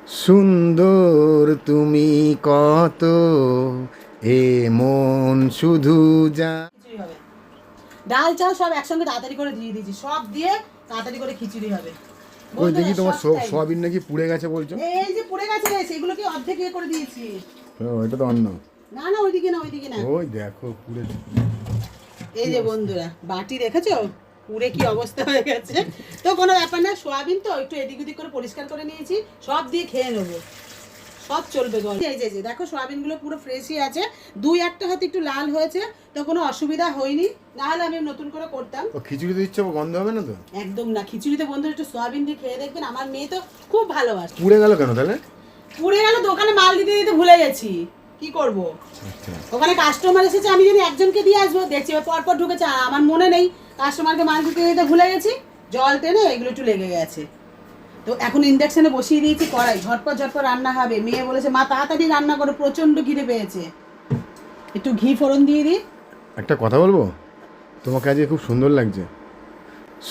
সুন্দর তুমি কত, এ মন শুধু যা। খিচুড়ি হবে, ডাল চাল সব একসঙ্গে তাড়াতাড়ি করে দিয়ে দিয়েছি, সব দিয়ে তাড়াতাড়ি করে খিচুড়ি হবে। ওই দেখি বন্ধুরা, তোমার সব time। সোয়াবিন নাকি পুড়ে গেছে বলছো? এই যে পুড়ে গেছে, সেগুলো কি অর্ধেক ইয়ে করে দিয়েছি। ওইটা তো অন্য। না না, ওইদিকে না, ওইদিকে না। ওই দেখো পুড়ে। এই যে বন্ধুরা, বাটি দেখেছো পুরে কি অবস্থা হয়ে গেছে। তো কোনো ব্যাপার না, সোয়াবিন তো একটু এদিক ওদিক করে পরিষ্কার করে নিয়েছি, সব দিয়ে খেয়ে নেবো, সব চলবে গল্প। এই যে দেখো সোয়াবিনগুলো পুরো ফ্রেশই আছে, দুই একটা হয়তো একটু লাল হয়েছে, তো কোনো অসুবিধা হয়নি, নাহলে আমি নতুন করে করতাম। ও খিচুড়ি দিচ্ছ, গন্ধ হবে না তো? একদম না, খিচুড়িতে বন্ধুরা একটু সোয়াবিন দিয়ে খেয়ে দেখবেন, আমার মেয়ে তো খুব ভালোবাসে। পুড়ে গেল কেন তাহলে? পুড়ে গেল, দোকানে মাল দিতে দিতে ভুলে গেছি, কি করব। ওখানে কাস্টমার এসেছে, আমি যদি একজনকে দিয়ে আসবো, দেখছি পরপর ঢুকেছে, আমার মনে নেই কাস্টমারকে মাল দিতে দিতে ভুলে গেছি, জল টেনে এগুলো একটু লেগে গেছে। তো এখন ইন্ডাকশনে বসিয়ে দিয়েছি কড়াই, ঝটপট ঝটপট রান্না হবে। মেয়ে বলেছে মা তাড়াতাড়ি রান্না করো, প্রচন্ড খিদে পেয়েছে, একটু ঘি ফোড়ন দিয়ে দিই। একটা কথা বলবো, তোমাকে আজকে খুব সুন্দর লাগছে।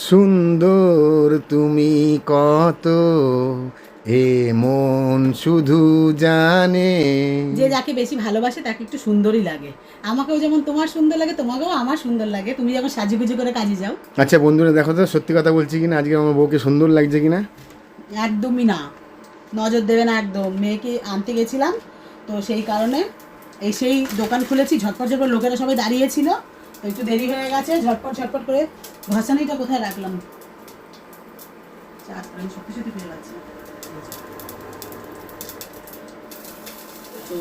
সুন্দর তুমি কত, এ মন শুধু জানে। যে যাকে বেশি ভালোবাসে তাকে একটু সুন্দরই লাগে, আমাকেও যেমন তোমার সুন্দর লাগে, তোমাকেও আমার সুন্দর লাগে, তুমি যখন সাজুগুজু করে কাজে যাও। আচ্ছা বন্ধুরা, দেখো তো সত্যি কথা বলছি কিনা, আজকে আমার বউকে সুন্দর লাগছে কিনা। একদমই না, নজর দেবে না একদম। মেয়েকে আনতে গেছিলাম, তো সেই কারণে সেই দোকান খুলেছি, ঝটপট ঝটপট লোকেরা সবাই দাঁড়িয়েছিল, তো একটু দেরি হয়ে গেছে, ঝটপট ঝটপট করে। ঘষানিটা কোথায় রাখলাম, আমি সত্যি সত্যি ফিরে পাচ্ছি না। তো